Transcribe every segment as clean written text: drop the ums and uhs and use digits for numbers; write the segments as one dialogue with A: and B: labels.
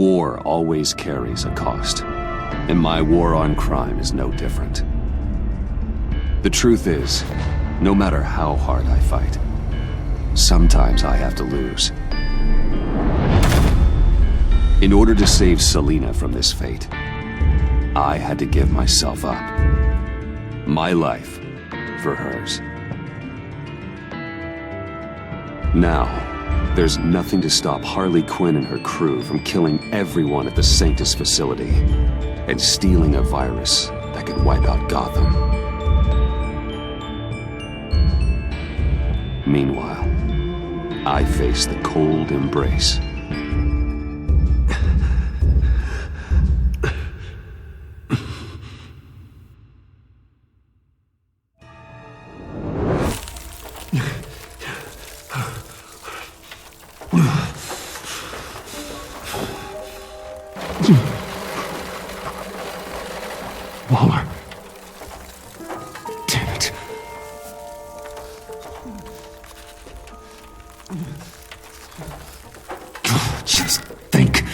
A: War always carries a cost, and my war on crime is no different. The truth is, no matter how hard I fight, sometimes I have to lose. In order to save Selena from this fate, I had to give myself up. My life for hers. Now, there's nothing to stop Harley Quinn and her crew from killing everyone at the Sanctus facility and stealing a virus that could wipe out Gotham. Meanwhile, I face the cold embrace.
B: Waller. Damn it. Just think.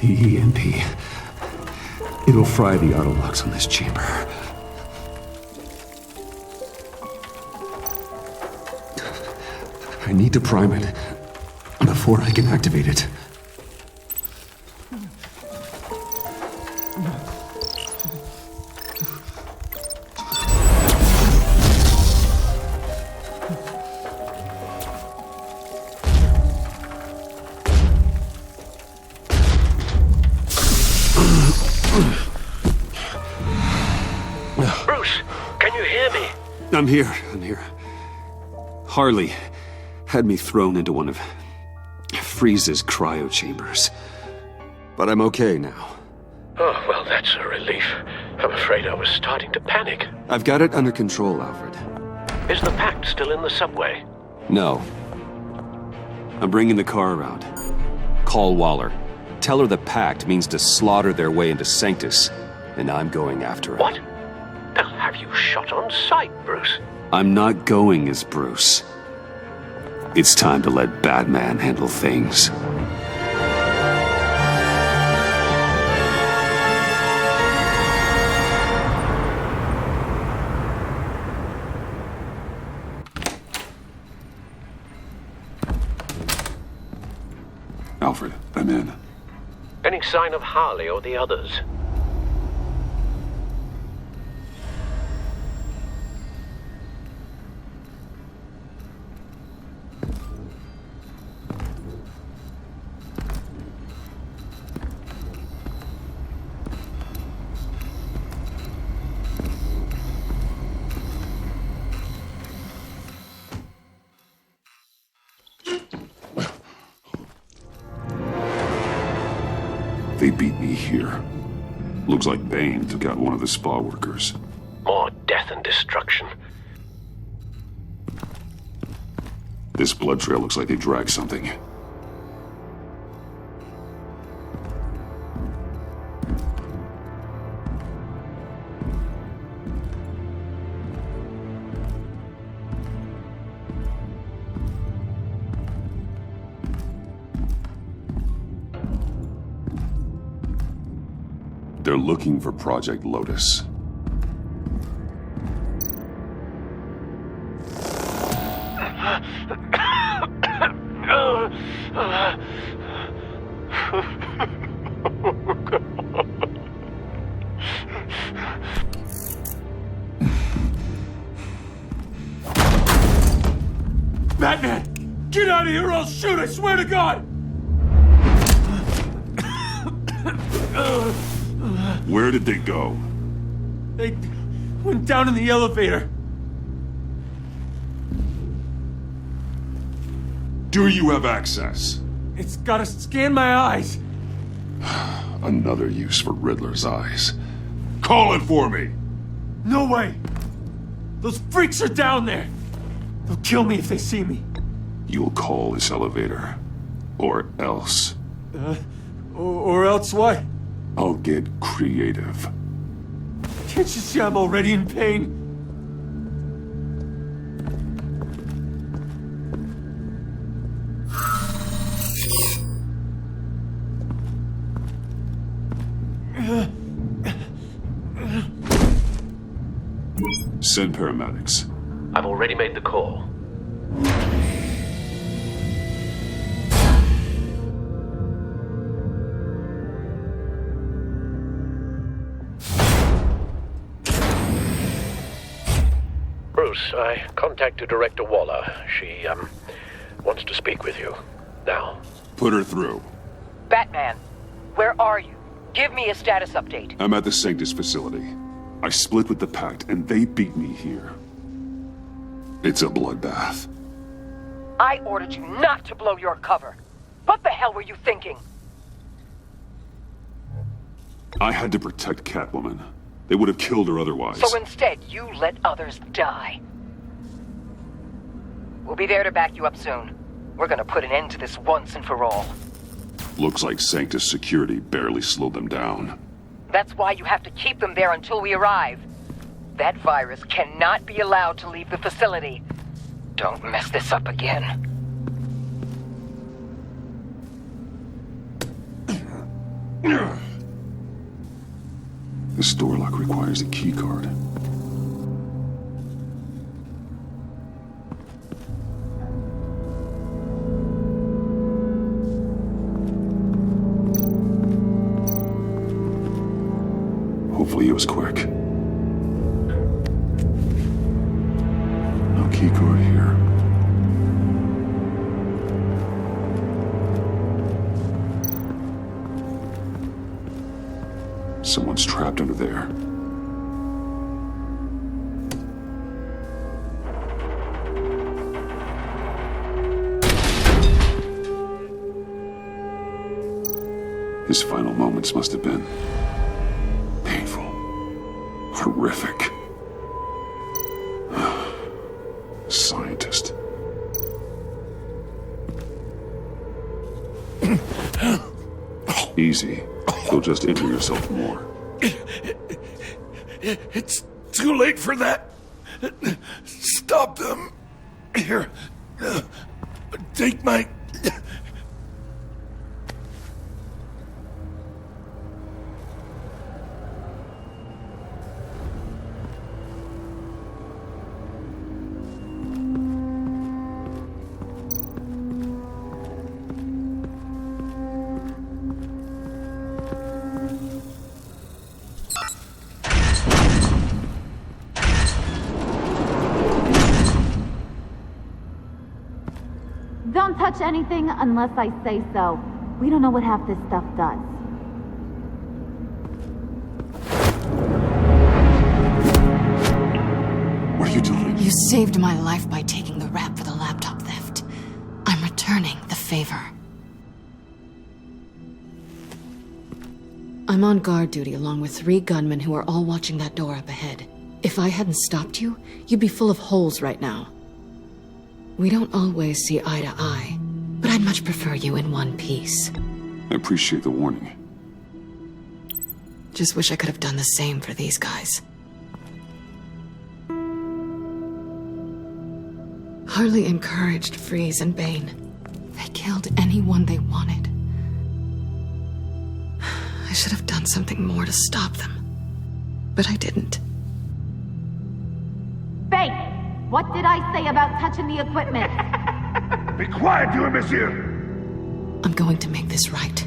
B: The EMP. It'll fry the auto locks on this chamber. I need to prime it before I can activate it.
C: Bruce, can you hear me?
A: I'm here. Harley had me thrown into one of Freeze's cryo chambers. But I'm okay now.
C: Oh, well, that's a relief. I'm afraid I was starting to panic.
A: I've got it under control, Alfred.
C: Is the pact still in the subway?
A: No. I'm bringing the car around. Call Waller. Tell her the pact means to slaughter their way into Sanctus, and I'm going after it.
C: What? They'll have you shot on sight, Bruce.
A: I'm not going as Bruce. It's time to let Batman handle things.
B: Alfred, I'm in.
C: Any sign of Harley or the others?
B: They beat me here. Looks like Bane took out one of the spa workers.
C: More death and destruction.
B: This blood trail looks like they dragged something. They're looking for Project Lotus.
D: Batman! Get out of here or I'll shoot, I swear to God!
B: Where did they go?
D: They went down in the elevator.
B: Do you have access?
D: It's gotta scan my eyes.
B: Another use for Riddler's eyes. Call it for me!
D: No way! Those freaks are down there! They'll kill me if they see me.
B: You'll call this elevator. Or else.
D: Or else what?
B: I'll get creative.
D: Can't you see I'm already in pain?
B: Send paramedics.
C: I've already made the call. Bruce, I contacted Director Waller. She, wants to speak with you. Now.
B: Put her through.
E: Batman, where are you? Give me a status update.
B: I'm at the Sanctus facility. I split with the Pact, and they beat me here. It's a bloodbath.
E: I ordered you not to blow your cover. What the hell were you thinking?
B: I had to protect Catwoman. They would have killed her otherwise.
E: So instead, you let others die. We'll be there to back you up soon. We're gonna put an end to this once and for all.
B: Looks like Sanctus security barely slowed them down.
E: That's why you have to keep them there until we arrive. That virus cannot be allowed to leave the facility. Don't mess this up again.
B: This door lock requires a key card. Hopefully it was quick. No key card here. Someone's trapped under there. His final moments must have been painful, horrific. Scientist. Easy. You'll just injure yourself more.
D: It's too late for that. Stop them. Here. Take my...
F: Don't touch anything unless I say so. We don't know what half this stuff does.
B: What are you doing?
G: You saved my life by taking the rap for the laptop theft. I'm returning the favor. I'm on guard duty along with 3 gunmen who are all watching that door up ahead. If I hadn't stopped you, you'd be full of holes right now. We don't always see eye to eye, but I'd much prefer you in one piece.
B: I appreciate the warning.
G: Just wish I could have done the same for these guys. Harley encouraged Freeze and Bane. They killed anyone they wanted. I should have done something more to stop them, but I didn't.
F: Fake! What did I say about touching the equipment?
D: Be quiet, you monsieur!
G: I'm going to make this right.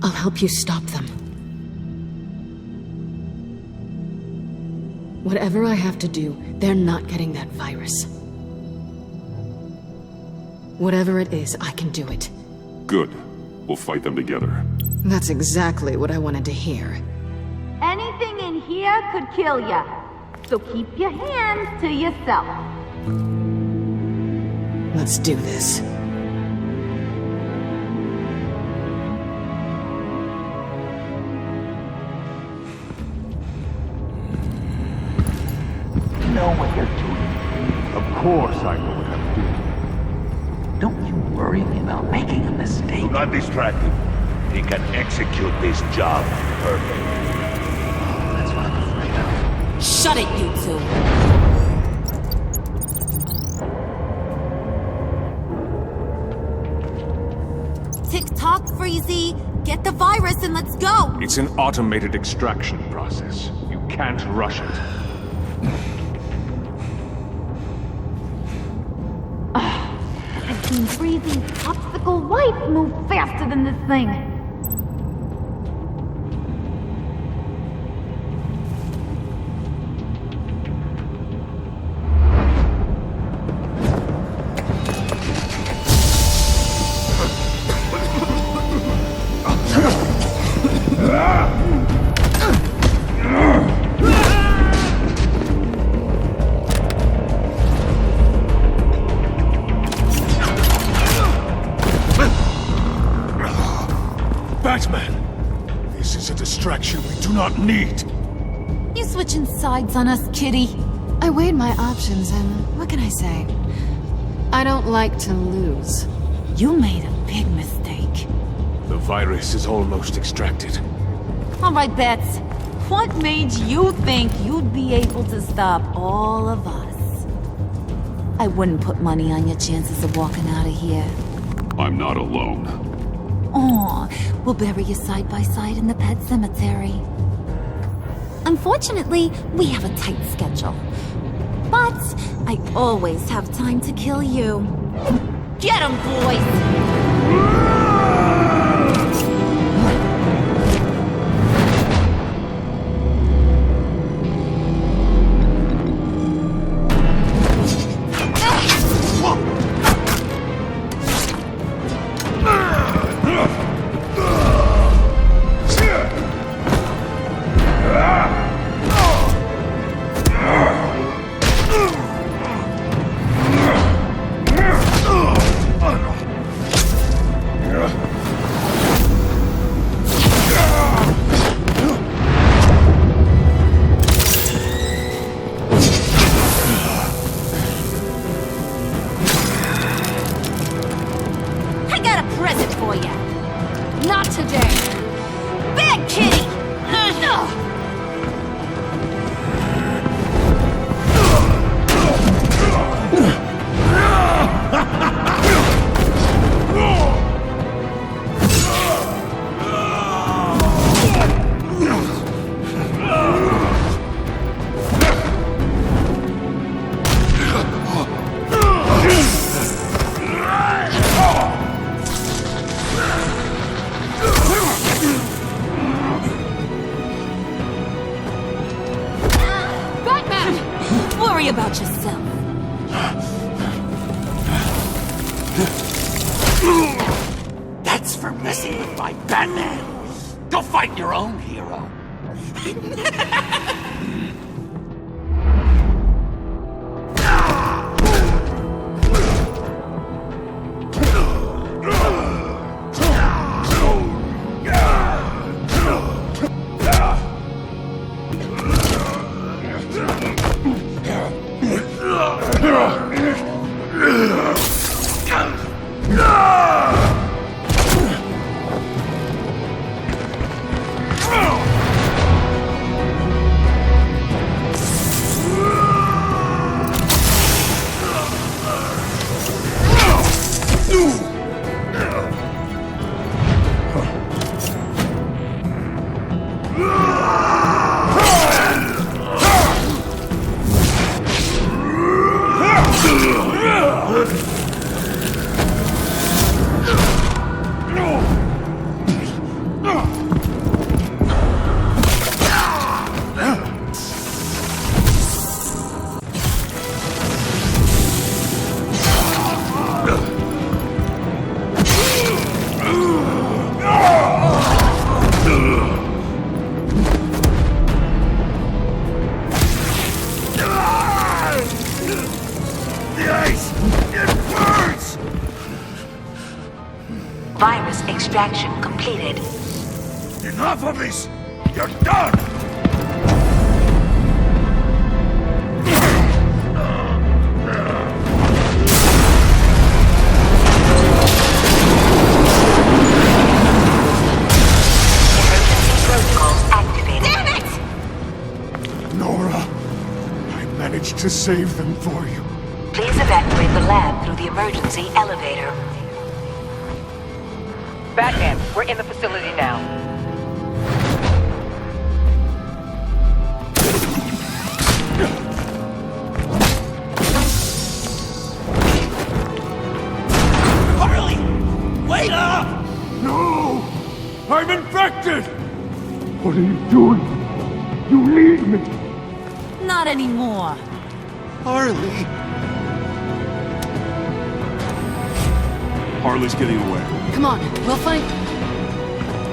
G: I'll help you stop them. Whatever I have to do, they're not getting that virus. Whatever it is, I can do it.
B: Good. We'll fight them together.
G: That's exactly what I wanted to hear.
F: Anything in here could kill ya. So keep your hands to yourself.
G: Let's do this.
H: You know what you're doing.
D: Of course I know what I'm doing.
H: Don't you worry me about making a mistake.
D: Do not distract him. He can execute this job perfectly.
H: That's what I'm afraid of.
G: Shut it, you two!
F: Tick-tock, Freezy. Get the virus and let's go!
B: It's an automated extraction process. You can't rush it.
F: I've seen Breezy's popsicle wife move faster than this thing.
B: Batman! This is a distraction we do not need.
F: You switching sides on us, kitty?
G: I weighed my options, and what can I say? I don't like to lose.
F: You made a big mistake.
B: The virus is almost extracted.
F: All right, Bets. What made you think you'd be able to stop all of us? I wouldn't put money on your chances of walking out of here.
B: I'm not alone.
F: Aw, we'll bury you side by side in the pet cemetery. Unfortunately, we have a tight schedule. But I always have time to kill you. Get 'em, boys! About yourself.
H: That's for messing with my Batman. Go fight your own hero.
I: Virus extraction completed.
B: Enough of this! You're done!
I: Protocols activated.
F: Damn it!
B: Nora, I managed to save them for you.
I: Please evacuate the lab through the emergency elevator.
E: Batman, we're in the facility now.
B: What are you doing? You need me!
F: Not anymore.
H: Harley!
B: Harley's getting away.
G: Come on, we'll find...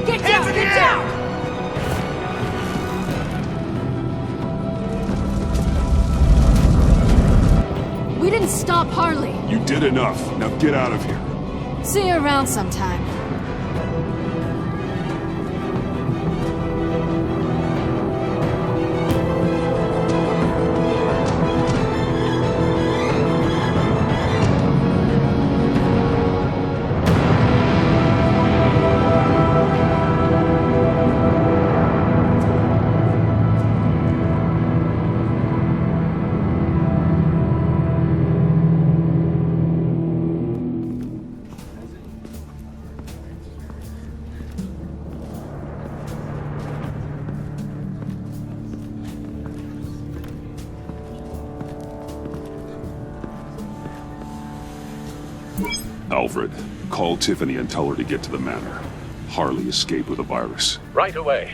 E: Get down! Get down!
G: We didn't stop Harley.
B: You did enough. Now get out of here.
G: See you around sometime.
B: Alfred, call Tiffany and tell her to get to the manor. Harley escaped with a virus.
C: Right away.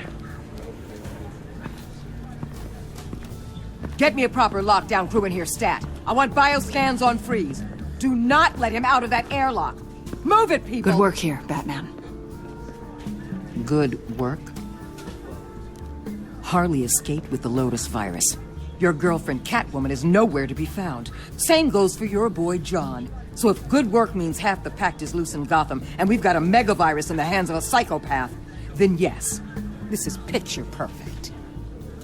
E: Get me a proper lockdown crew in here, stat. I want bioscans on Freeze. Do not let him out of that airlock. Move it, people!
G: Good work here, Batman.
E: Good work? Harley escaped with the Lotus virus. Your girlfriend, Catwoman, is nowhere to be found. Same goes for your boy, John. So if good work means half the pact is loose in Gotham, and we've got a megavirus in the hands of a psychopath, then yes, this is picture perfect.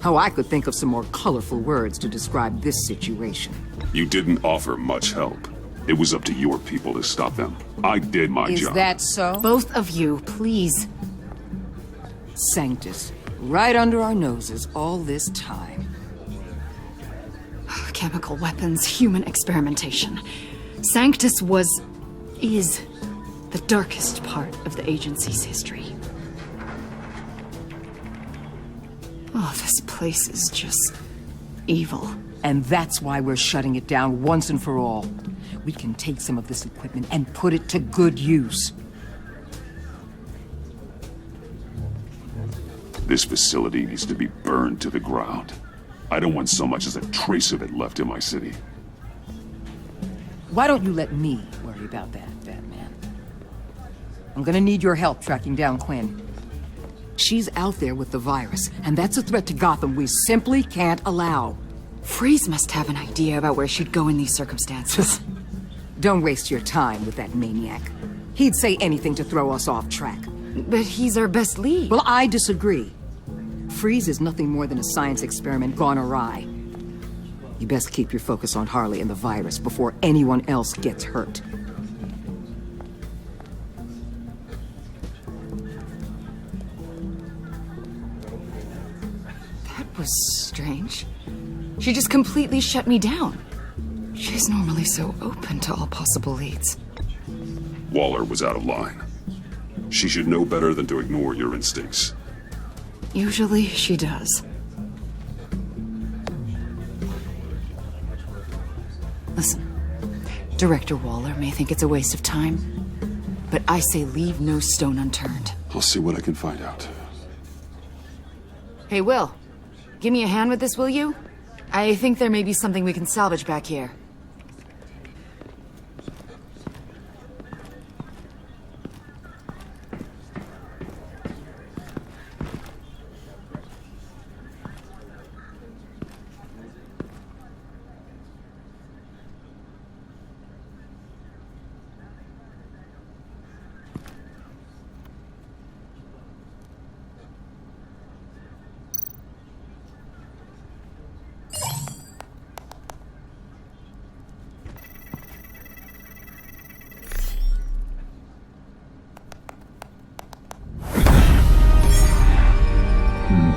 E: Oh, I could think of some more colorful words to describe this situation.
B: You didn't offer much help. It was up to your people to stop them. I did my job.
E: Is that so?
G: Both of you, please.
E: Sanctus, right under our noses all this time.
G: Chemical weapons, human experimentation. Sanctus is the darkest part of the agency's history. Oh, this place is just evil.
E: And that's why we're shutting it down once and for all. We can take some of this equipment and put it to good use.
B: This facility needs to be burned to the ground. I don't want so much as a trace of it left in my city.
E: Why don't you let me worry about that, Batman? I'm gonna need your help tracking down Quinn. She's out there with the virus, and that's a threat to Gotham we simply can't allow.
G: Freeze must have an idea about where she'd go in these circumstances.
E: Don't waste your time with that maniac. He'd say anything to throw us off track.
G: But he's our best lead.
E: Well, I disagree. Freeze is nothing more than a science experiment gone awry. You best keep your focus on Harley and the virus before anyone else gets hurt.
G: That was strange. She just completely shut me down. She's normally so open to all possible leads.
B: Waller was out of line. She should know better than to ignore your instincts.
G: Usually she does. Listen, Director Waller may think it's a waste of time, but I say leave no stone unturned.
B: I'll see what I can find out.
G: Hey, Will, give me a hand with this, will you? I think there may be something we can salvage back here.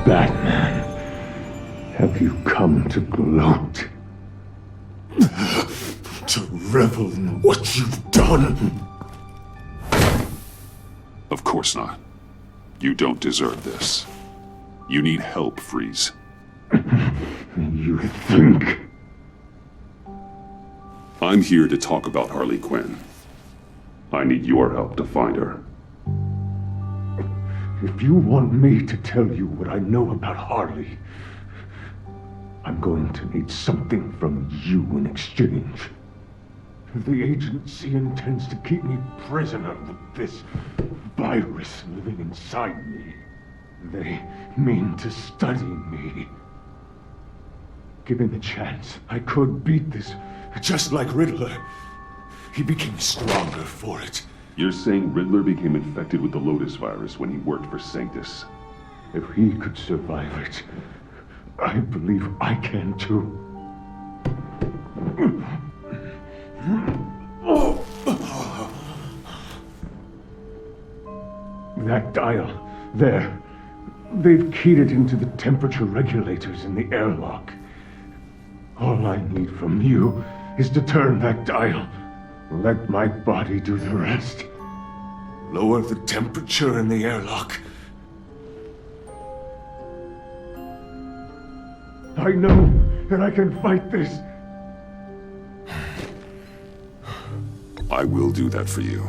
B: Batman, have you come to gloat?
D: To revel in what you've done?
B: Of course not. You don't deserve this. You need help, Freeze. You think? I'm here to talk about Harley Quinn. I need your help to find her.
J: If you want me to tell you what I know about Harley, I'm going to need something from you in exchange. The agency intends to keep me prisoner with this virus living inside me. They mean to study me. Given the chance, I could beat this.
D: Just like Riddler. He became stronger for it.
B: You're saying Riddler became infected with the Lotus virus when he worked for Sanctus?
J: If he could survive it, I believe I can too. That dial, there. They've keyed it into the temperature regulators in the airlock. All I need from you is to turn that dial. Let my body do the rest.
D: Lower the temperature in the airlock.
J: I know that I can fight this.
B: I will do that for you.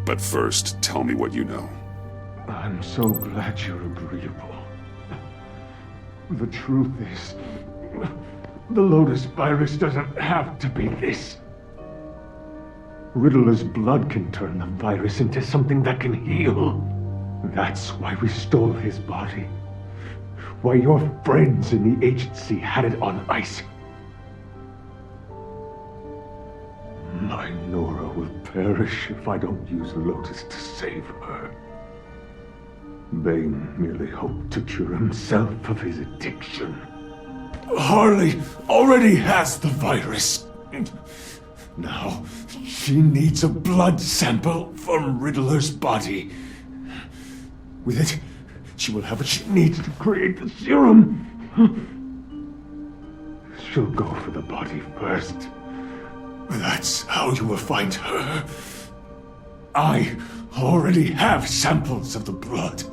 B: But first, tell me what you know.
J: I'm so glad you're agreeable. The truth is, the Lotus virus doesn't have to be this. Riddler's blood can turn the virus into something that can heal. That's why we stole his body. Why your friends in the agency had it on ice. My Nora will perish if I don't use Lotus to save her. Bane merely hoped to cure himself of his addiction.
D: Harley already has the virus. Now, she needs a blood sample from Riddler's body. With it, she will have what she needs to create the serum.
J: She'll go for the body first.
D: That's how you will find her. I already have samples of the blood.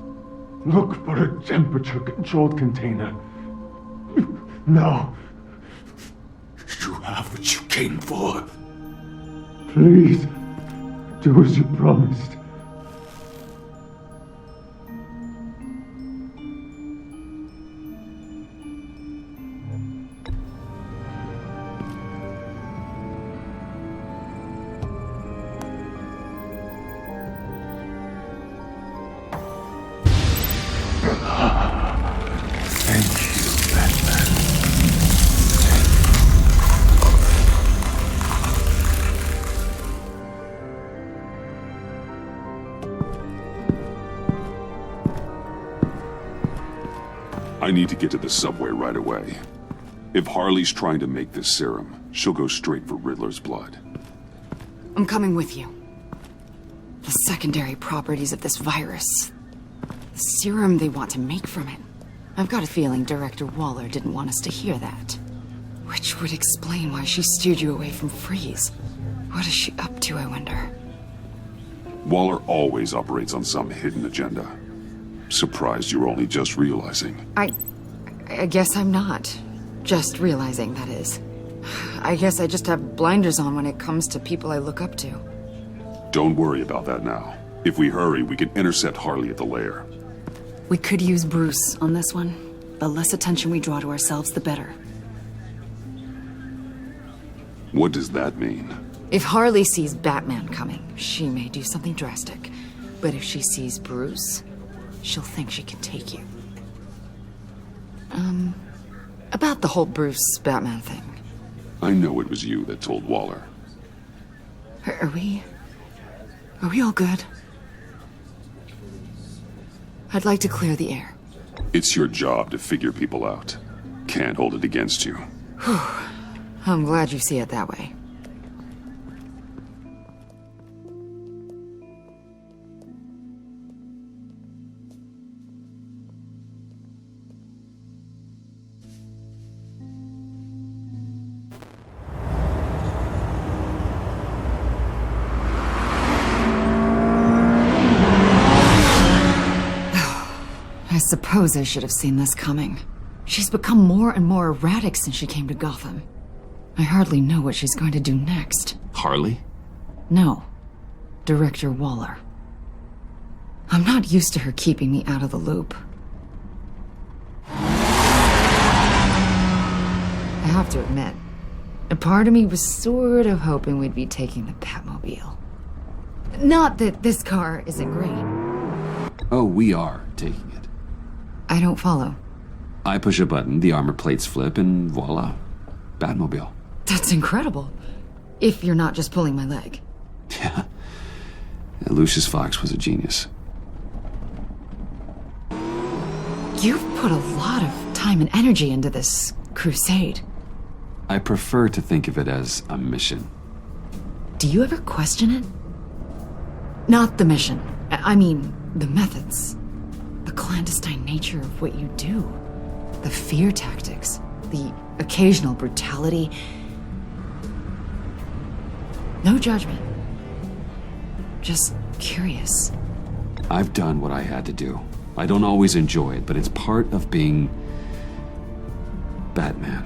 J: Look for a temperature-controlled container. Now.
D: You have what you came for.
J: Please, do as you promised.
B: I need to get to the subway right away. If Harley's trying to make this serum, she'll go straight for Riddler's blood.
G: I'm coming with you. The secondary properties of this virus. The serum they want to make from it. I've got a feeling Director Waller didn't want us to hear that. Which would explain why she steered you away from Freeze. What is she up to, I wonder?
B: Waller always operates on some hidden agenda. Surprised you're only just realizing.
G: I guess I'm not. Just realizing, that is. I guess I just have blinders on when it comes to people I look up to.
B: Don't worry about that now. If we hurry, we can intercept Harley at the lair.
G: We could use Bruce on this one. The less attention we draw to ourselves, the better.
B: What does that mean?
G: If Harley sees Batman coming, she may do something drastic. But if she sees Bruce, she'll think she can take you. About the whole Bruce-Batman thing.
B: I know it was you that told Waller.
G: Are we all good? I'd like to clear the air.
B: It's your job to figure people out. Can't hold it against you.
G: I'm glad you see it that way. I suppose I should have seen this coming. She's become more and more erratic since she came to Gotham. I hardly know what she's going to do next.
A: Harley?
G: No. Director Waller. I'm not used to her keeping me out of the loop. I have to admit, a part of me was sort of hoping we'd be taking the Batmobile. Not that this car isn't great.
A: Oh, we are taking it.
G: I don't follow.
A: I push a button, the armor plates flip, and voila. Batmobile.
G: That's incredible. If you're not just pulling my leg.
A: Yeah. Lucius Fox was a genius.
G: You've put a lot of time and energy into this crusade.
A: I prefer to think of it as a mission.
G: Do you ever question it? Not the mission. I mean, the methods. The clandestine nature of what you do. The fear tactics. The occasional brutality. No judgment. Just curious.
A: I've done what I had to do. I don't always enjoy it, but it's part of being Batman.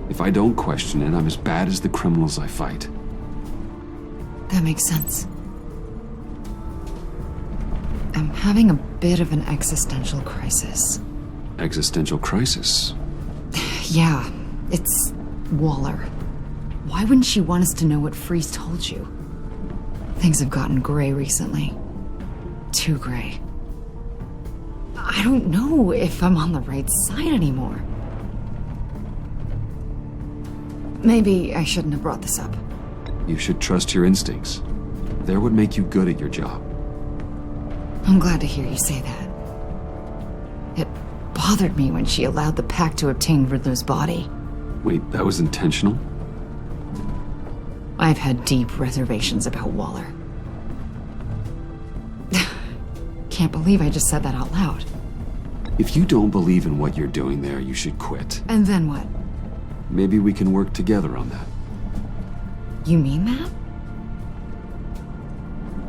A: If I don't question it, I'm as bad as the criminals I fight.
G: That makes sense. I'm having a bit of an existential crisis.
A: Existential crisis?
G: Yeah, it's Waller. Why wouldn't she want us to know what Freeze told you? Things have gotten gray recently. Too gray. I don't know if I'm on the right side anymore. Maybe I shouldn't have brought this up.
A: You should trust your instincts. They're what make you good at your job.
G: I'm glad to hear you say that. It bothered me when she allowed the pack to obtain Riddler's body.
A: Wait, that was intentional?
G: I've had deep reservations about Waller. Can't believe I just said that out loud.
A: If you don't believe in what you're doing there, you should quit.
G: And then what?
A: Maybe we can work together on that.
G: You mean that?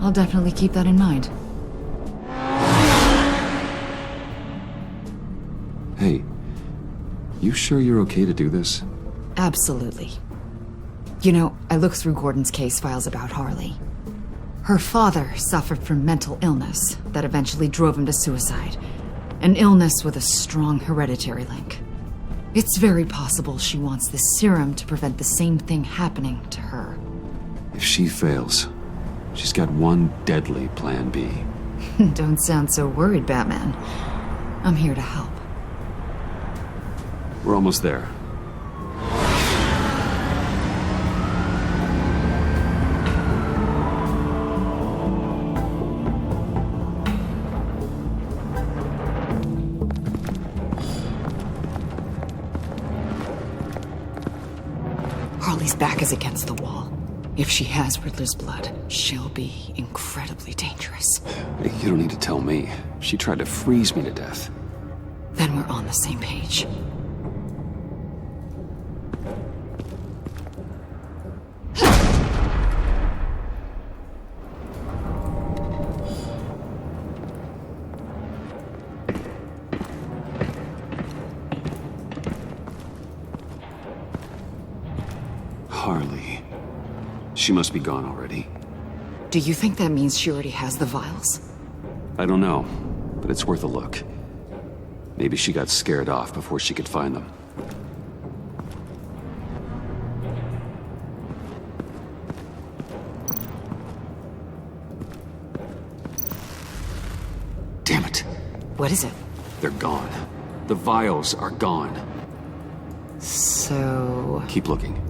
G: I'll definitely keep that in mind.
A: Hey, you sure you're okay to do this?
G: Absolutely. You know, I looked through Gordon's case files about Harley. Her father suffered from mental illness that eventually drove him to suicide. An illness with a strong hereditary link. It's very possible she wants this serum to prevent the same thing happening to her.
A: If she fails, she's got one deadly plan B.
G: Don't sound so worried, Batman. I'm here to help.
A: We're almost there.
G: Harley's back is against the wall. If she has Riddler's blood, she'll be incredibly dangerous.
A: You don't need to tell me. She tried to freeze me to death.
G: Then we're on the same page.
A: Harley. She must be gone already.
G: Do you think that means she already has the vials?
A: I don't know, but it's worth a look. Maybe she got scared off before she could find them. Damn it.
G: What is it?
A: They're gone. The vials are gone.
G: So...
A: Keep looking.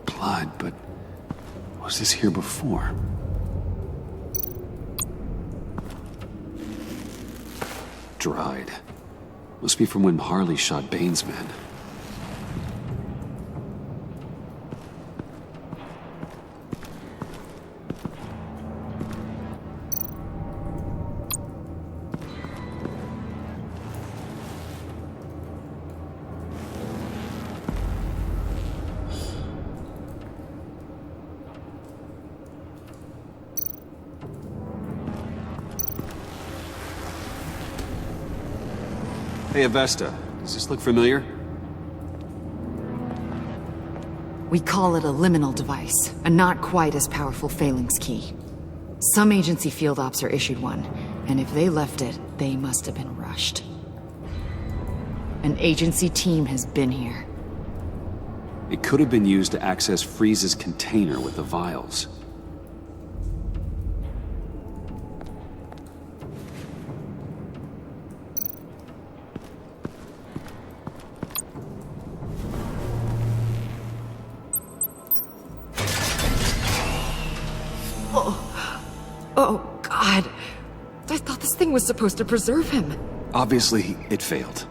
A: Blood, but was this here before? Dried. Must be from when Harley shot Bane's men. Hey, Avesta, does this look familiar?
G: We call it a liminal device, a not quite as powerful phalanx key. Some agency field ops are issued one, and if they left it, they must have been rushed. An agency team has been here.
A: It could have been used to access Freeze's container with the vials.
G: Oh, God. I thought this thing was supposed to preserve him.
A: Obviously, it failed.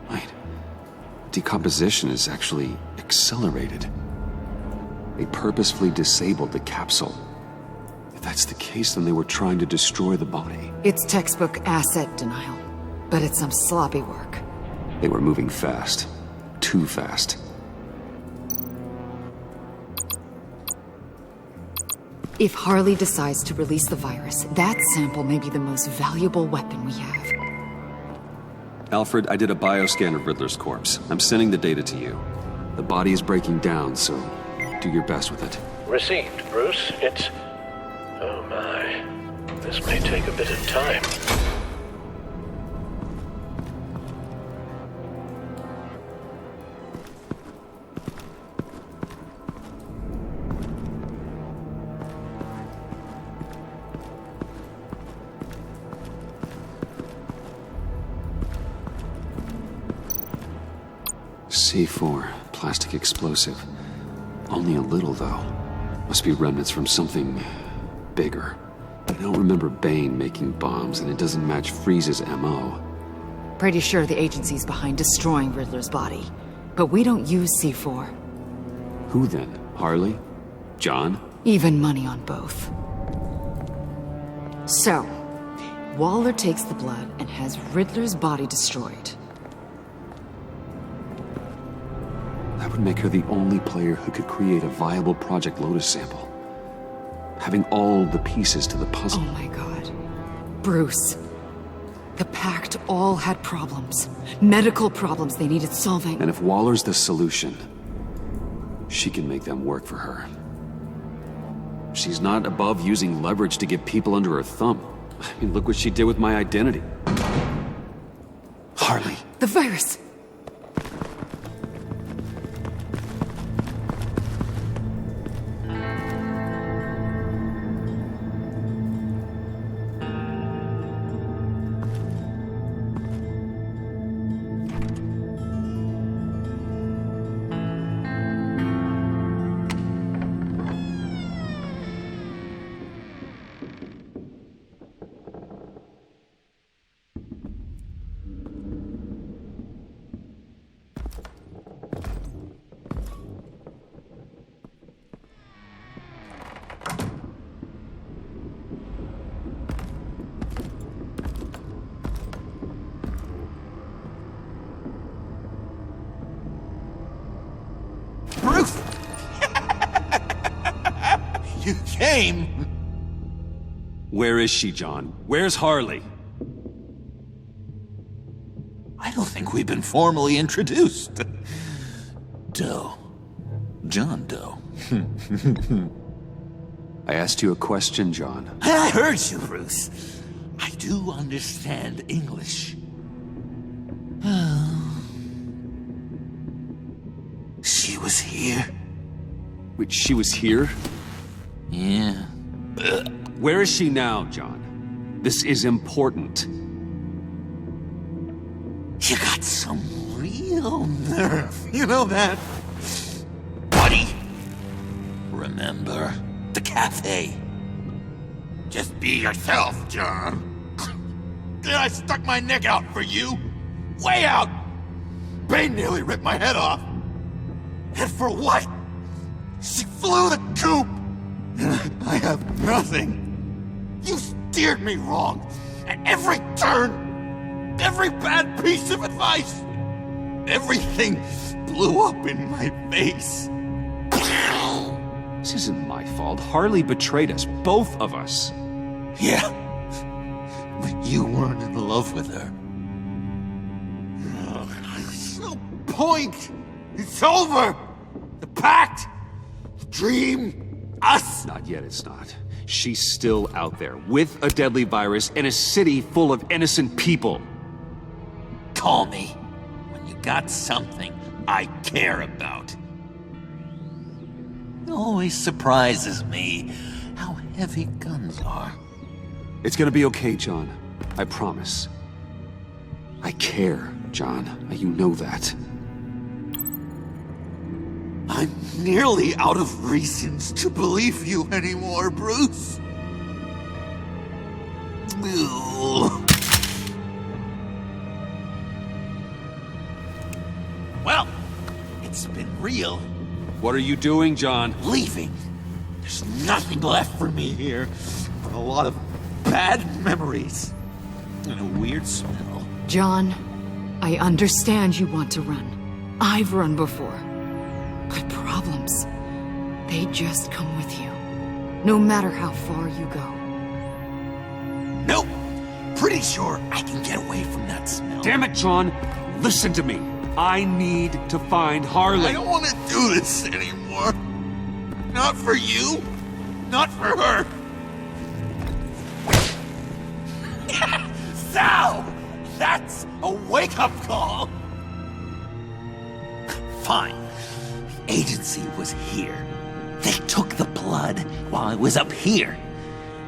A: Wait. Decomposition is actually accelerated. They purposefully disabled the capsule. If that's the case, then they were trying to destroy the body.
G: It's textbook asset denial, but it's some sloppy work.
A: They were moving fast. Too fast.
G: If Harley decides to release the virus, that sample may be the most valuable weapon we have.
A: Alfred, I did a bioscan of Riddler's corpse. I'm sending the data to you. The body is breaking down, so do your best with it.
C: Received, Bruce. It's... Oh my. This may take a bit of time.
A: C4, plastic explosive. Only a little, though. Must be remnants from something bigger. I don't remember Bane making bombs, and it doesn't match Freeze's MO.
G: Pretty sure the agency's behind destroying Riddler's body. But we don't use C4.
A: Who then? Harley? John?
G: Even money on both. So, Waller takes the blood and has Riddler's body destroyed.
A: That would make her the only player who could create a viable Project Lotus sample. Having all the pieces to the puzzle.
G: Oh my God. Bruce. The Pact all had problems. Medical problems they needed solving.
A: And if Waller's the solution, she can make them work for her. She's not above using leverage to get people under her thumb. I mean, look what she did with my identity. Harley.
G: The virus.
H: Bruce! You came!
A: Where is she, John? Where's Harley?
H: I don't think we've been formally introduced. Doe. John Doe.
A: I asked you a question, John.
H: I heard you, Bruce. I do understand English. She was here?
A: Wait, she was here?
H: Yeah.
A: Where is she now, John? This is important.
H: You got some real nerve, you know that? Buddy! Remember the cafe? Just be yourself, John. Then I stuck my neck out for you. Way out! Bane nearly ripped my head off. And for what? She flew the coop! And I have nothing. You steered me wrong. At every turn. Every bad piece of advice. Everything blew up in my face.
A: This isn't my fault. Harley betrayed us. Both of us.
H: Yeah. But you weren't in love with her. point? It's over. The pact, the dream, us.
A: Not yet, it's not. She's still out there, with a deadly virus in a city full of innocent people.
H: Call me when you got something I care about. It always surprises me how heavy guns are.
A: It's gonna be okay, John. I promise. I care, John. You know that.
H: I'm nearly out of reasons to believe you anymore, Bruce. Ugh. Well, it's been real.
A: What are you doing, John?
H: Leaving. There's nothing left for me here. A lot of bad memories. And a weird smell.
G: John, I understand you want to run. I've run before. But problems, they just come with you. No matter how far you go.
H: Nope. Pretty sure I can get away from that smell.
A: Damn it, John! Listen to me. I need to find Harley.
H: I don't want to do this anymore. Not for you. Not for her. Sal! That's a wake-up call. Fine. The agency was here. They took the blood while I was up here.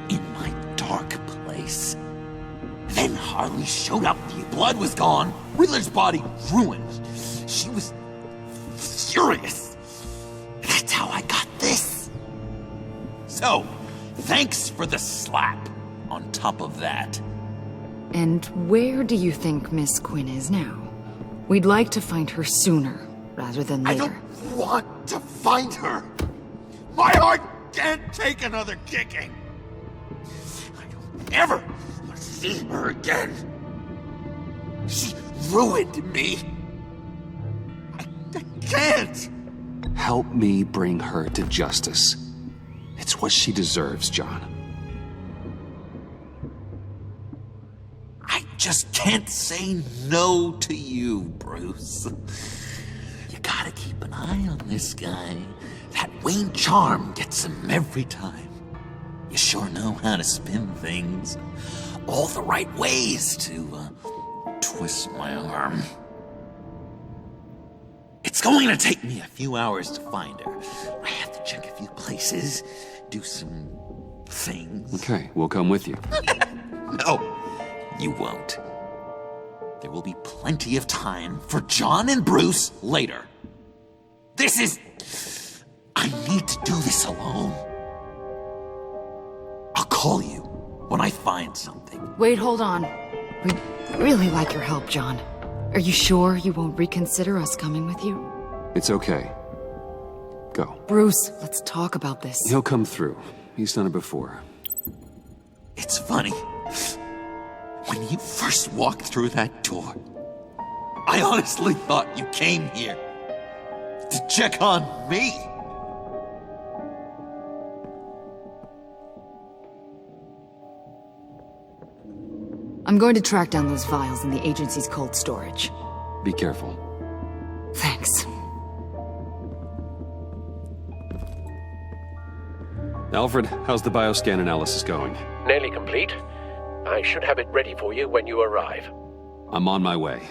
H: In my dark place. Then Harley showed up. The blood was gone. Riddler's body ruined. She was furious. That's how I got this. So, thanks for the slap on top of that.
G: And where do you think Miss Quinn is now? We'd like to find her sooner, rather than later.
H: I don't want to find her. My heart can't take another kicking. I don't ever want to see her again. She ruined me. I can't.
A: Help me bring her to justice. It's what she deserves, John.
H: I just can't say no to you, Bruce. You gotta keep an eye on this guy. That Wayne charm gets him every time. You sure know how to spin things. All the right ways to twist my arm. It's going to take me a few hours to find her. I have to check a few places, do some things.
A: Okay, we'll come with you.
H: No, you won't. There will be plenty of time for John and Bruce later. I need to do this alone. I'll call you when I find something.
G: Wait, hold on. We'd really like your help, John. Are you sure you won't reconsider us coming with you?
A: It's okay. Go.
G: Bruce, let's talk about this.
A: He'll come through. He's done it before.
H: It's funny. When you first walked through that door, I honestly thought you came here to check on me.
G: I'm going to track down those files in the agency's cold storage.
A: Be careful.
G: Thanks.
A: Alfred, how's the bioscan analysis going?
C: Nearly complete. I should have it ready for you when you arrive.
A: I'm on my way.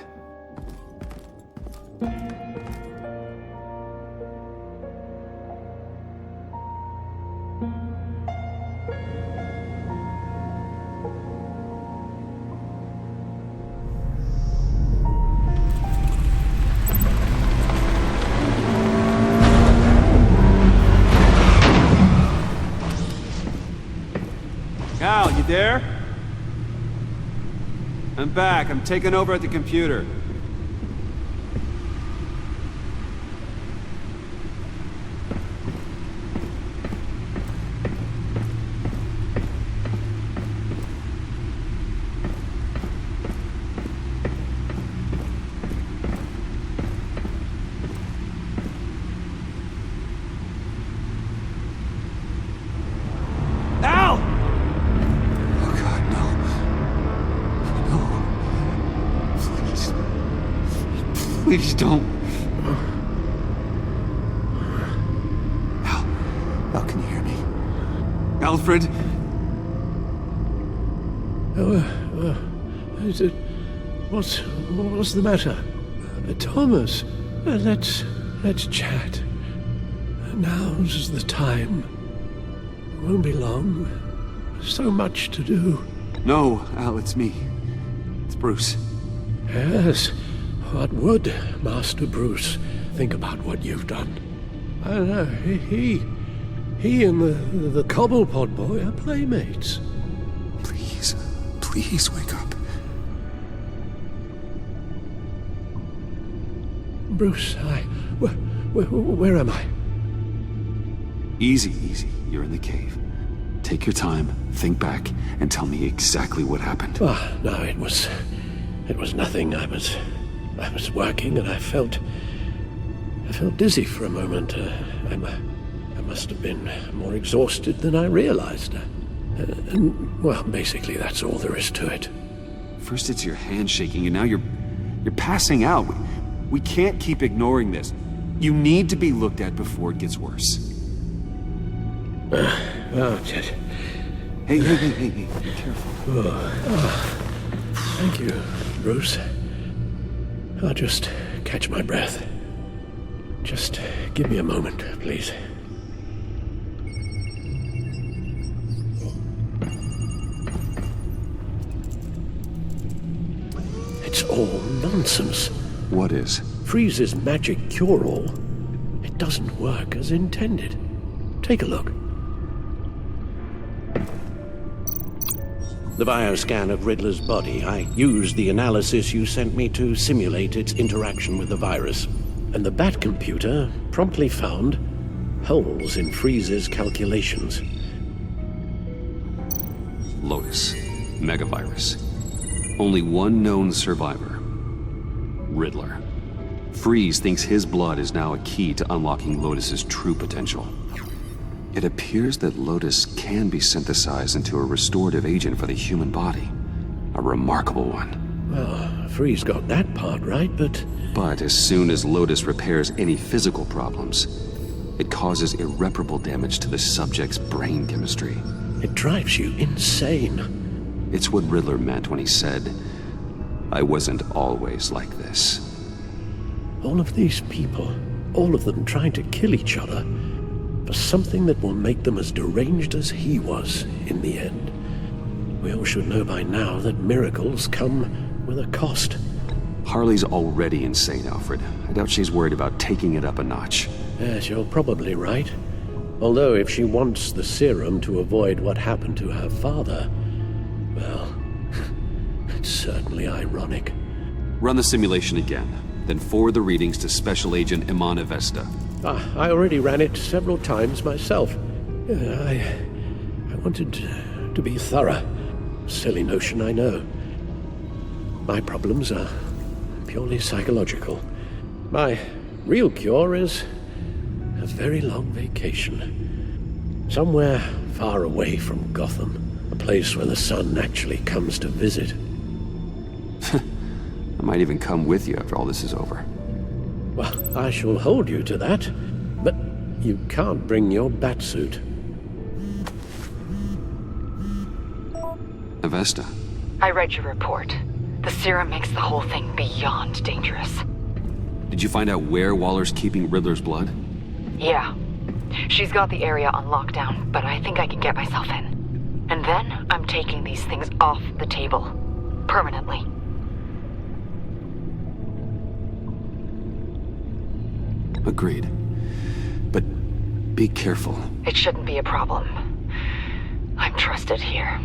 A: Al, you there? I'm back. I'm taking over at the computer. Please don't. Alfred?
K: Is it... What's the matter? Thomas, let's chat. Now's the time. Won't be long. So much to do.
A: No, Al, it's me. It's Bruce.
K: Yes. What would Master Bruce think about what you've done? I don't know. He and the Cobblepot boy are playmates.
A: Please wake up.
K: Bruce, where am I?
A: Easy. You're in the cave. Take your time, think back, and tell me exactly what happened.
K: No, it was nothing. I was working and I felt dizzy for a moment. I must have been more exhausted than I realized. And, well, basically that's all there is to it.
A: First it's your hand shaking, and now you're passing out. We can't keep ignoring this. You need to be looked at before it gets worse.
K: Just...
A: Hey, be careful.
K: Thank you, Bruce. I'll just catch my breath. Just give me a moment, please. It's all nonsense.
A: What is?
K: Freeze's magic cure-all. It doesn't work as intended. Take a look. The bioscan of Riddler's body. I used the analysis you sent me to simulate its interaction with the virus. And the Bat computer promptly found holes in Freeze's calculations.
A: Lotus. Megavirus. Only one known survivor. Riddler. Freeze thinks his blood is now a key to unlocking Lotus's true potential. It appears that Lotus can be synthesized into a restorative agent for the human body. A remarkable one.
K: Well, Freeze got that part right, but...
A: But as soon as Lotus repairs any physical problems, it causes irreparable damage to the subject's brain chemistry.
K: It drives you insane.
A: It's what Riddler meant when he said, "I wasn't always like this."
K: All of these people, all of them trying to kill each other, for something that will make them as deranged as he was in the end. We all should know by now that miracles come with a cost.
A: Harley's already insane, Alfred. I doubt she's worried about taking it up a notch.
K: Yes, you're probably right. Although if she wants the serum to avoid what happened to her father, well, it's certainly ironic.
A: Run the simulation again, then forward the readings to Special Agent Imana Vesta.
K: I already ran it several times myself. I wanted to be thorough. Silly notion, I know. My problems are purely psychological. My real cure is a very long vacation. Somewhere far away from Gotham. A place where the sun actually comes to visit.
A: I might even come with you after all this is over.
K: Well, I shall hold you to that, but you can't bring your batsuit.
A: Avesta.
L: I read your report. The serum makes the whole thing beyond dangerous.
A: Did you find out where Waller's keeping Riddler's blood?
L: Yeah. She's got the area on lockdown, but I think I can get myself in. And then I'm taking these things off the table. Permanently.
A: Agreed. But be careful.
L: It shouldn't be a problem. I'm trusted here.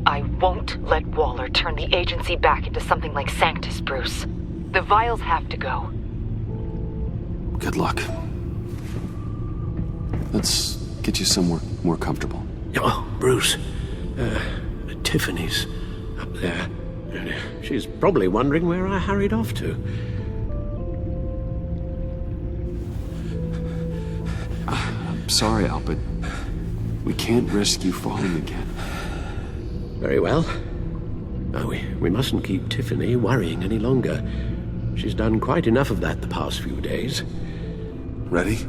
L: I won't let Waller turn the agency back into something like Sanctus, Bruce. The vials have to go.
A: Good luck. Let's get you somewhere more comfortable.
K: Oh, Bruce. Tiffany's up there. She's probably wondering where I hurried off to.
A: I'm sorry, Al, but we can't risk you falling again.
K: Very well. Oh, we mustn't keep Tiffany worrying any longer. She's done quite enough of that the past few days.
A: Ready?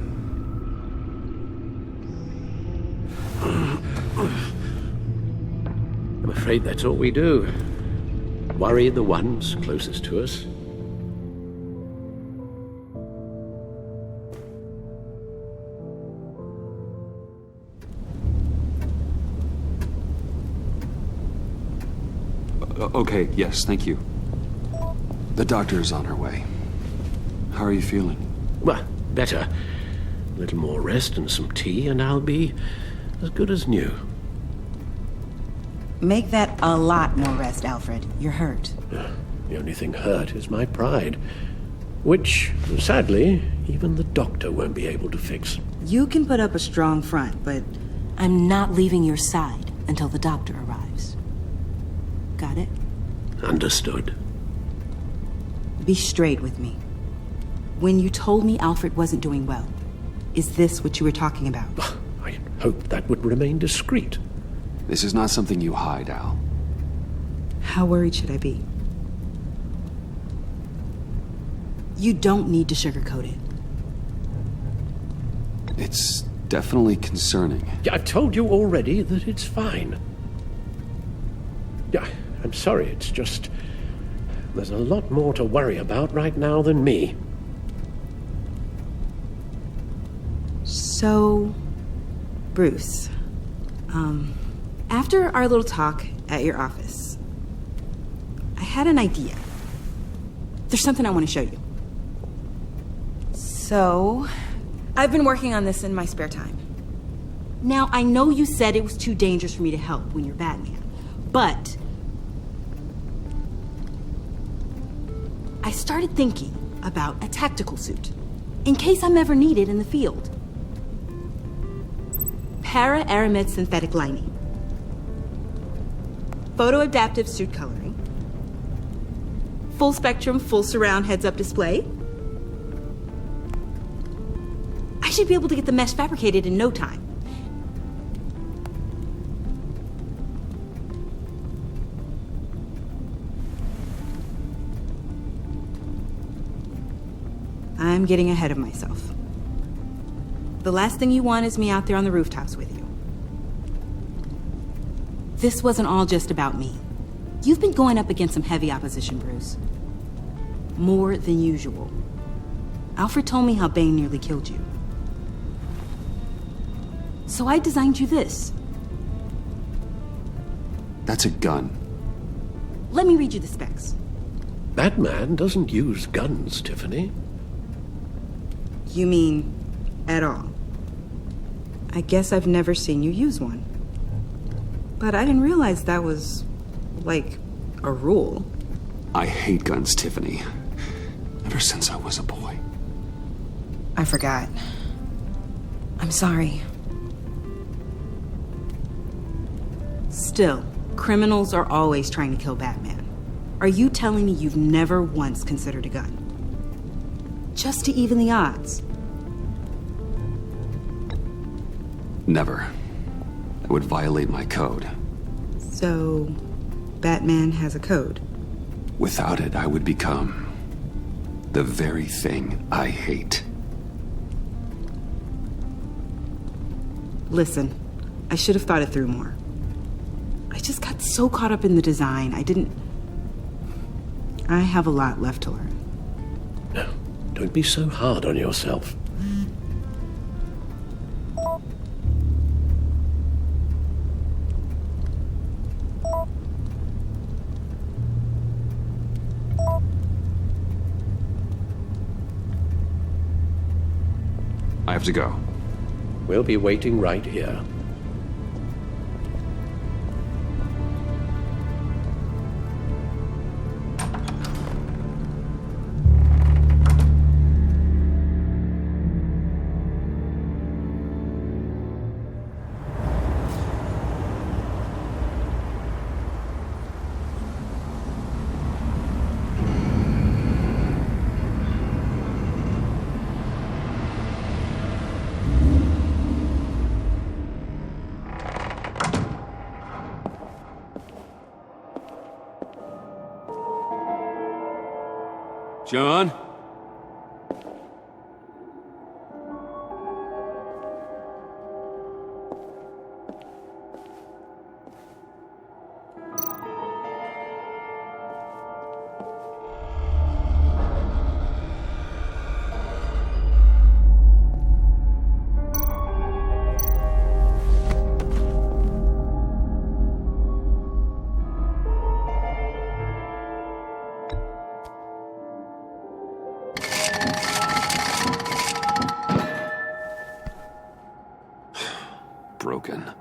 K: afraid that's all we do. Worry the ones closest to us.
A: Okay, yes, thank you. The doctor's on her way. How are you feeling?
K: Well, better. A little more rest and some tea, and I'll be as good as new.
M: Make that a lot more rest, Alfred. You're hurt.
K: The only thing hurt is my pride, which, sadly, even the doctor won't be able to fix.
M: You can put up a strong front, but I'm not leaving your side until the doctor arrives. Got it?
K: Understood.
M: Be straight with me. When you told me Alfred wasn't doing well, is this what you were talking about?
K: I hoped that would remain discreet.
A: This is not something you hide, Al.
M: How worried should I be? You don't need to sugarcoat it.
A: It's definitely concerning.
K: Yeah, I've told you already that it's fine. Yeah, I'm sorry, it's just... there's a lot more to worry about right now than me.
M: So, Bruce, after our little talk at your office, I had an idea. There's something I want to show you. So, I've been working on this in my spare time. Now, I know you said it was too dangerous for me to help when you're Batman, but I started thinking about a tactical suit, in case I'm ever needed in the field. Para-aramid synthetic lining. Photo-adaptive suit coloring. Full spectrum, full surround heads-up display. I should be able to get the mesh fabricated in no time. I'm getting ahead of myself. The last thing you want is me out there on the rooftops with you. This wasn't all just about me. You've been going up against some heavy opposition, Bruce. More than usual. Alfred told me how Bane nearly killed you. So I designed you this.
A: That's a gun.
M: Let me read you the specs.
K: Batman doesn't use guns, Tiffany.
M: You mean at all? I guess I've never seen you use one. But I didn't realize that was, like, a rule.
A: I hate guns, Tiffany. Ever since I was a boy.
M: I forgot. I'm sorry. Still, criminals are always trying to kill Batman. Are you telling me you've never once considered a gun? Just to even the odds?
A: Never. That would violate my code.
M: So, Batman has a code?
A: Without it, I would become the very thing I hate.
M: Listen, I should have thought it through more. I just got so caught up in the design, I have a lot left to learn.
K: No, don't be so hard on yourself.
A: I have to go.
K: We'll be waiting right here.
A: John? broken.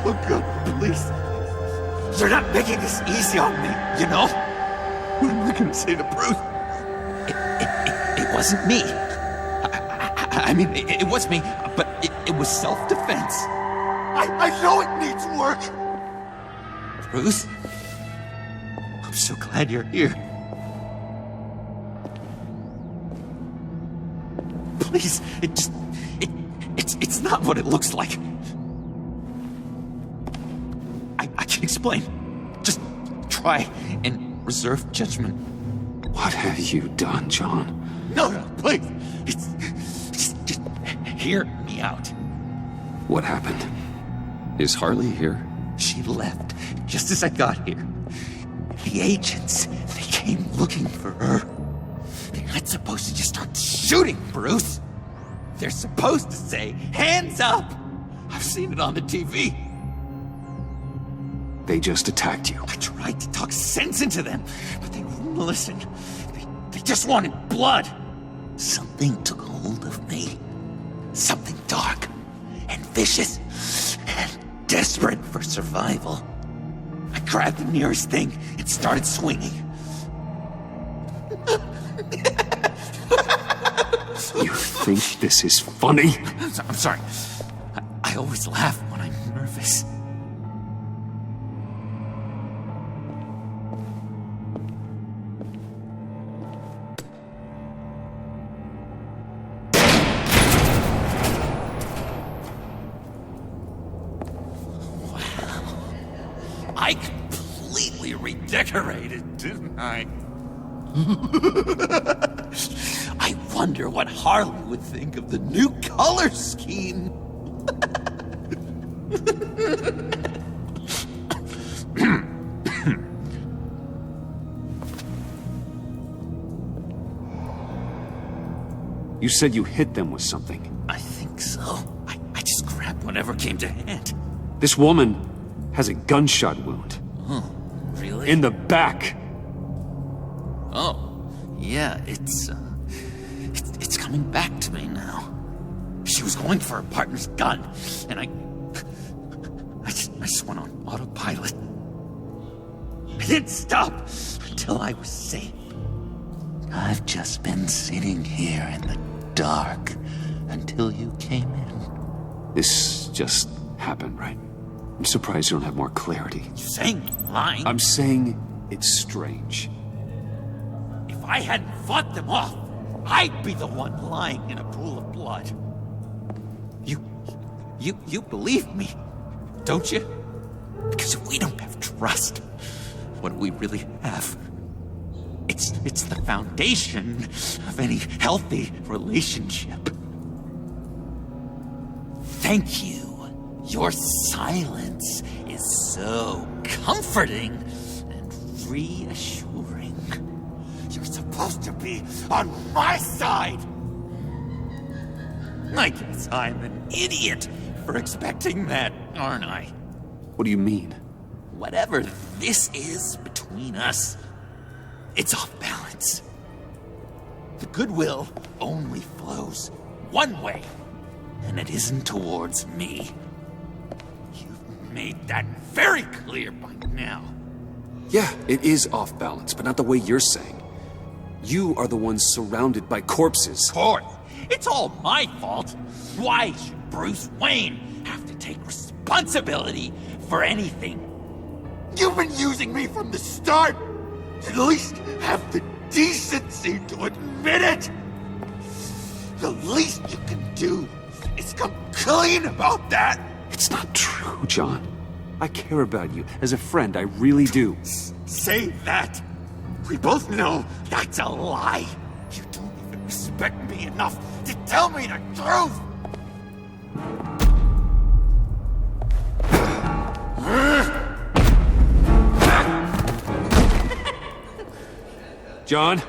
H: Oh God, please. You're not making this easy on me, you know? What am I gonna say to Bruce? It wasn't me. I mean, it was me, but it was self-defense. I know it needs work. Bruce, I'm so glad you're here. Please, it's not what it looks like. I can explain. Just try and reserve judgment.
A: What have you done, John?
H: No, please. Just hear me out.
A: What happened? Is Harley here?
H: She left just as I got here. The agents, they came looking for her. They're not supposed to just start shooting, Bruce. They're supposed to say, hands up! I've seen it on the TV.
A: They just attacked you.
H: I tried to talk sense into them, but they wouldn't listen. They just wanted blood. Something took hold of me. Something dark and vicious and desperate for survival. I grabbed the nearest thing and started swinging.
A: You think this is funny?
H: I'm sorry. I always laugh when I'm nervous. I completely redecorated, didn't I? I wonder what Harley would think of the new color scheme.
A: You said you hit them with something.
H: I think so. I just grabbed whatever came to hand.
A: This woman has a gunshot wound.
H: Oh, really?
A: In the back.
H: Oh, yeah, it's coming back to me now. She was going for her partner's gun, and I just went on autopilot. I didn't stop until I was safe. I've just been sitting here in the dark until you came in.
A: This just happened, right? I'm surprised you don't have more clarity.
H: You're saying you're lying?
A: I'm saying it's strange.
H: If I hadn't fought them off, I'd be the one lying in a pool of blood. You believe me, don't you? Because if we don't have trust, what do we really have? It's the foundation of any healthy relationship. Thank you. Your silence is so comforting and reassuring. You're supposed to be on my side. I guess I'm an idiot for expecting that, aren't I?
A: What do you mean?
H: Whatever this is between us, it's off balance. The goodwill only flows one way, and it isn't towards me. You made that very clear by now.
A: Yeah, it is off balance, but not the way you're saying. You are the ones surrounded by corpses.
H: Court, it's all my fault. Why should Bruce Wayne have to take responsibility for anything? You've been using me from the start. At least have the decency to admit it. The least you can do is come clean about that.
A: It's not true, John. I care about you. As a friend, I really do.
H: Say that. We both know that's a lie. You don't even respect me enough to tell me the truth.
A: John?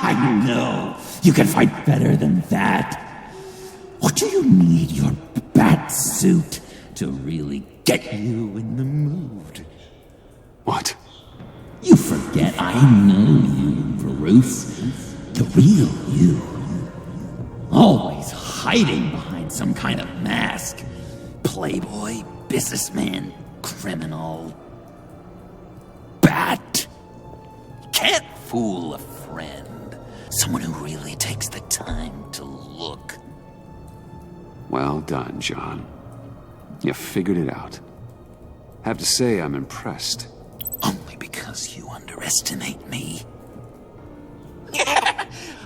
N: I know. You can fight better than that. Or do you need your bat suit to really get you in the mood?
A: What?
N: You forget I know you, Bruce. The real you. Always hiding behind some kind of mask. Playboy, businessman, criminal. Bat. Can't fool a friend. Someone who really takes the time to look.
A: Well done, John. You figured it out. Have to say, I'm impressed.
N: Only because you underestimate me.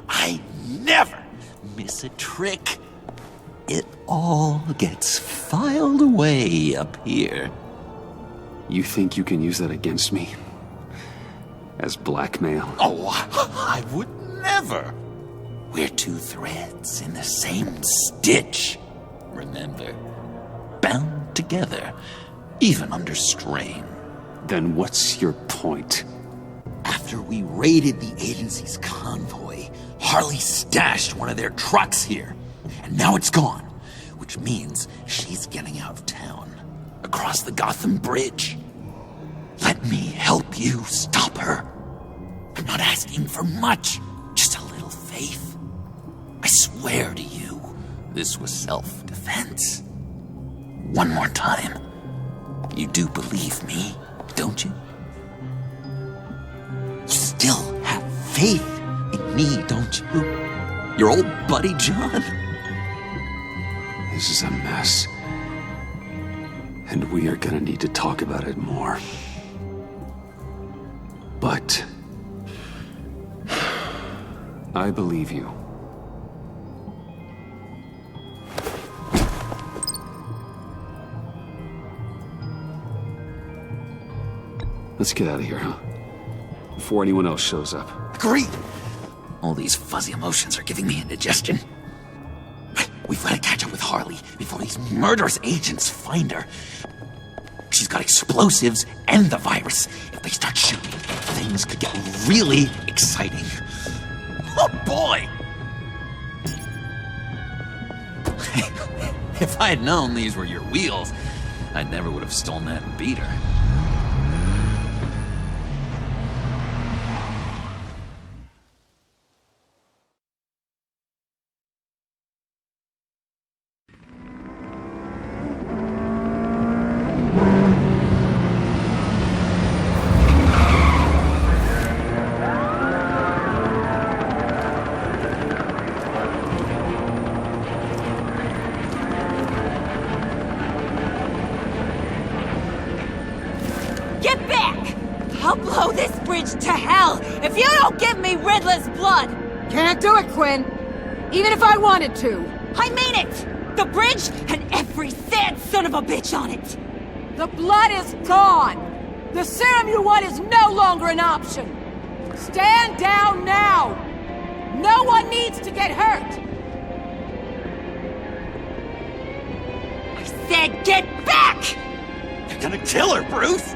N: I never miss a trick. It all gets filed away up here.
A: You think you can use that against me? As blackmail?
N: Oh, I would never. We're two threads in the same stitch. Remember, bound together, even under strain.
A: Then what's your point?
N: After we raided the agency's convoy, Harley stashed one of their trucks here. And now it's gone, which means she's getting out of town. Across the Gotham Bridge. Let me help you stop her. I'm not asking for much, just a little faith. I swear to you, this was self-defense. One more time. You do believe me, don't you? You still have faith in me, don't you? Your old buddy, John?
A: This is a mess. And we are gonna need to talk about it more. But I believe you. Let's get out of here, huh? Before anyone else shows up.
N: Agreed! All these fuzzy emotions are giving me indigestion. We've got to catch up with Harley before these murderous agents find her. She's got explosives and the virus. If they start shooting, things could get really exciting. Oh boy! If I had known these were your wheels, I never would have stolen that beater.
F: Get back! I'll blow this bridge to hell if you don't give me Riddler's blood!
E: Can't do it, Quinn. Even if I wanted to.
F: I mean it! The bridge and every sad son of a bitch on it!
E: The blood is gone! The serum you want is no longer an option! Stand down now! No one needs to get hurt!
F: I said get back!
H: You're gonna kill her, Bruce!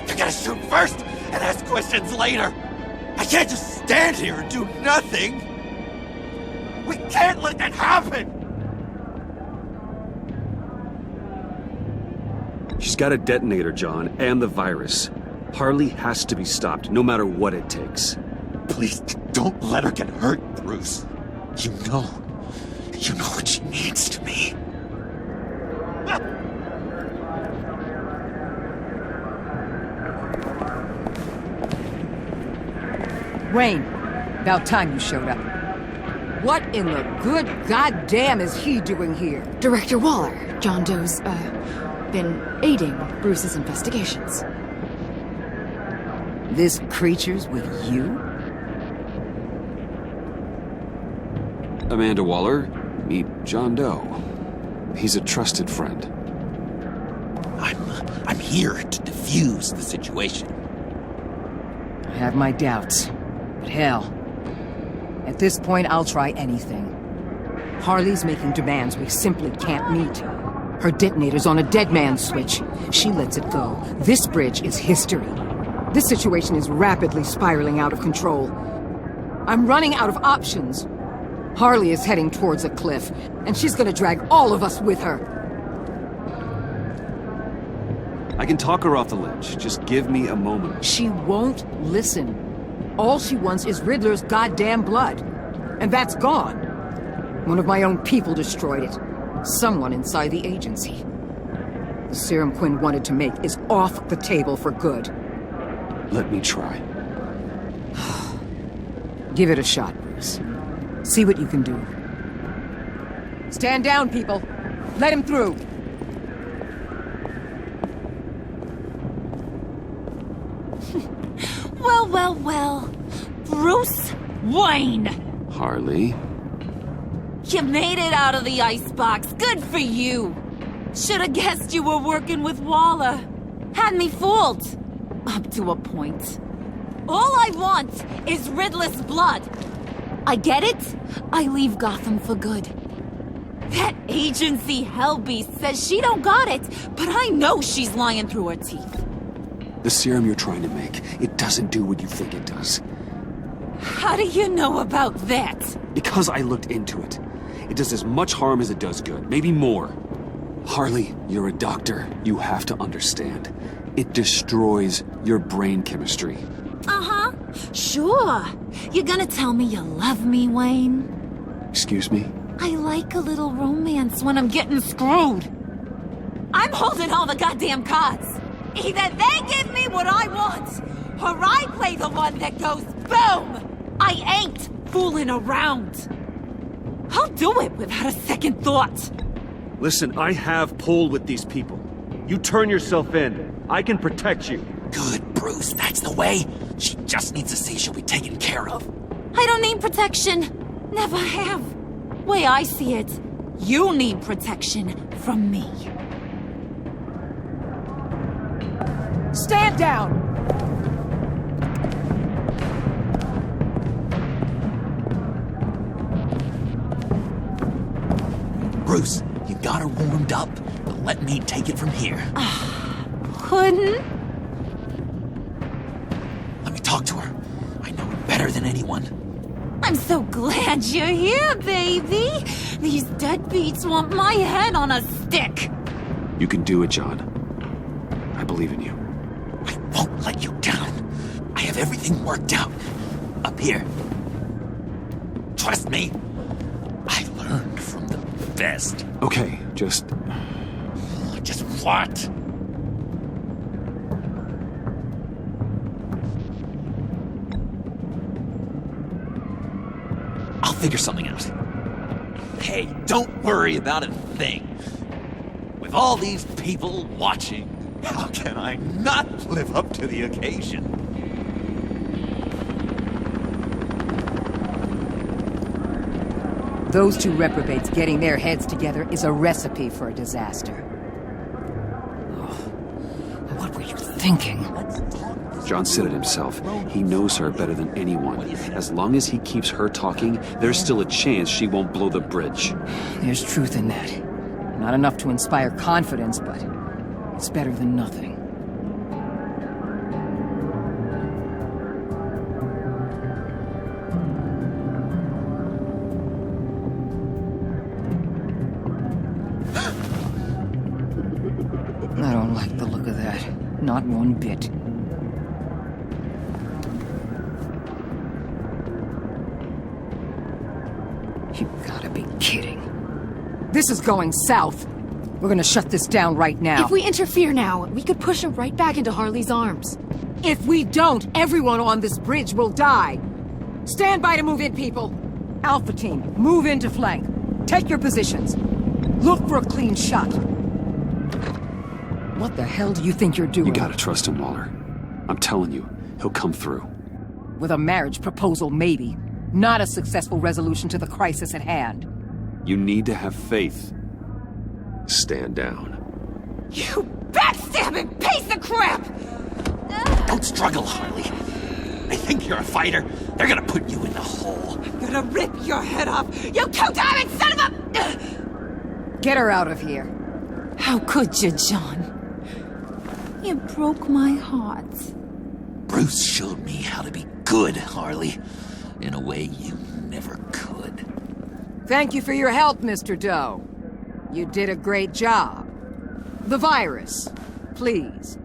H: You're gonna shoot first and ask questions later! I can't just stand here and do nothing! We can't let that happen!
A: She's got a detonator, John, and the virus. Harley has to be stopped, no matter what it takes.
H: Please, don't let her get hurt, Bruce. You know what she means to me.
E: up! Wayne, about time you showed up. What in the good goddamn is he doing here?
G: Director Waller, John Doe's, been aiding Bruce's investigations.
E: This creature's with you?
A: Amanda Waller, meet John Doe. He's a trusted friend.
N: I'm here to defuse the situation.
E: I have my doubts, but hell, at this point I'll try anything. Harley's making demands we simply can't meet. Her detonator's on a dead man's switch. She lets it go. This bridge is history. This situation is rapidly spiraling out of control. I'm running out of options. Harley is heading towards a cliff, and she's gonna drag all of us with her.
A: I can talk her off the ledge. Just give me a moment.
E: She won't listen. All she wants is Riddler's goddamn blood. And that's gone. One of my own people destroyed it. Someone inside the agency. The serum Quinn wanted to make is off the table for good.
A: Let me try.
E: Give it a shot, Bruce. See what you can do. Stand down, people. Let him through.
F: Well. Bruce Wayne!
A: Harley?
F: You made it out of the icebox. Good for you. Should have guessed you were working with Waller. Had me fooled. Up to a point. All I want is Riddler's blood. I get it. I leave Gotham for good. That agency hellbeast says she don't got it, but I know she's lying through her teeth.
A: The serum you're trying to make, it doesn't do what you think it does.
F: How do you know about that?
A: Because I looked into it. It does as much harm as it does good, maybe more. Harley, you're a doctor. You have to understand. It destroys your brain chemistry.
F: Uh-huh. Sure. You're gonna tell me you love me, Wayne?
A: Excuse me?
F: I like a little romance when I'm getting screwed. I'm holding all the goddamn cards. Either they give me what I want, or I play the one that goes boom! I ain't fooling around. I'll do it without a second thought.
O: Listen, I have pull with these people. You turn yourself in. I can protect you.
N: Good, Bruce, that's the way. She just needs to see she'll be taken care of.
F: I don't need protection. Never have. Way I see it, you need protection from me.
E: Stand down!
N: Bruce, you got her warmed up, but let me take it from here.
F: Couldn't?
N: Let me talk to her. I know it better than anyone.
F: I'm so glad you're here, baby. These deadbeats want my head on a stick.
A: You can do it, John. I believe in you.
N: I won't let you down. I have everything worked out. Up here. Trust me. I learned from the best.
A: Okay, just...
N: Just what? I'll figure something out. Hey, don't worry about a thing. With all these people watching, how can I not live up to the occasion?
E: Those two reprobates getting their heads together is a recipe for a disaster. Oh, what were you thinking?
A: John said it himself. He knows her better than anyone. As long as he keeps her talking, there's still a chance she won't blow the bridge.
E: There's truth in that. Not enough to inspire confidence, but it's better than nothing. I don't like the look of that. Not one bit. You gotta be kidding. This is going south. We're gonna shut this down right now.
G: If we interfere now, we could push her right back into Harley's arms.
E: If we don't, everyone on this bridge will die. Stand by to move in, people. Alpha team, move into flank. Take your positions. Look for a clean shot. What the hell do you think you're doing?
A: You gotta trust him, Waller. I'm telling you, he'll come through.
E: With a marriage proposal, maybe. Not a successful resolution to the crisis at hand.
A: You need to have faith. Stand down.
F: You backstabbing piece of crap!
N: Don't struggle, Harley. They think you're a fighter. They're gonna put you in the hole.
F: I'm gonna rip your head off, you two-diamond son of a...
E: Get her out of here.
F: How could you, John? You broke my heart.
N: Bruce showed me how to be good, Harley. In a way you never could.
E: Thank you for your help, Mr. Doe. You did a great job. The virus, please.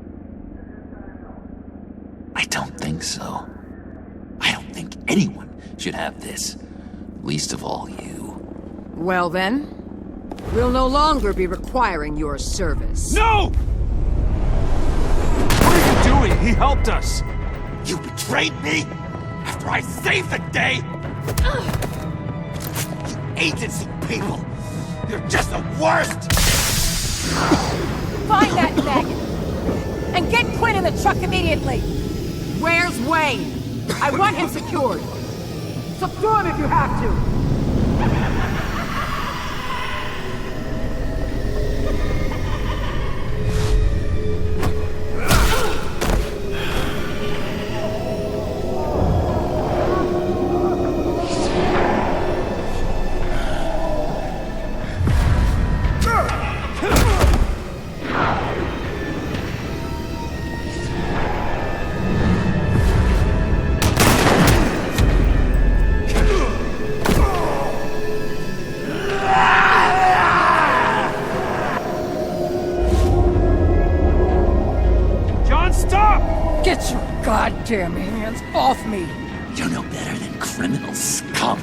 N: I don't think so. I don't think anyone should have this. Least of all you.
E: Well then, we'll no longer be requiring your service.
O: No! What are you doing? He helped us.
N: You betrayed me after I saved the day? You agency people! You're just the worst!
E: Find that maggot! And get Quinn in the truck immediately! Where's Wayne? I want him secured! Subdue him if you have to! Get your goddamn hands off me!
N: You're no better than criminal scum.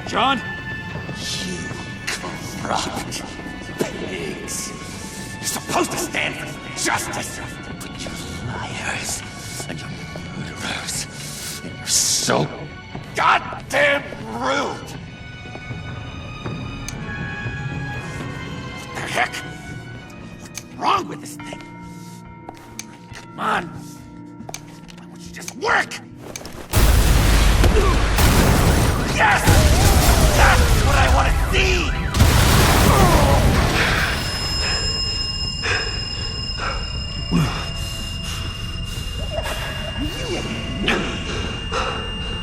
O: John?
N: You corrupt pigs. You're supposed to stand for justice, but you're liars and you're murderers, and you're so goddamn rude. What the heck? What's wrong with this thing? Come on. Why won't you just work? Yes! That's what I want to see!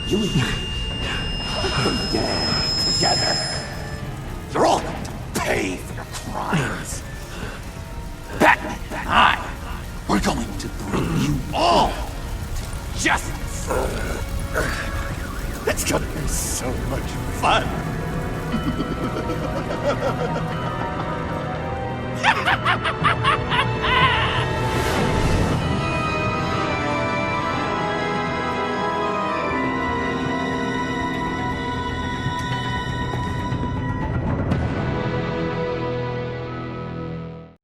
N: You and me, we're dead together. You're all going to pay for your crimes. Batman and I, we're going to bring you all to justice. It's gonna be so much fun.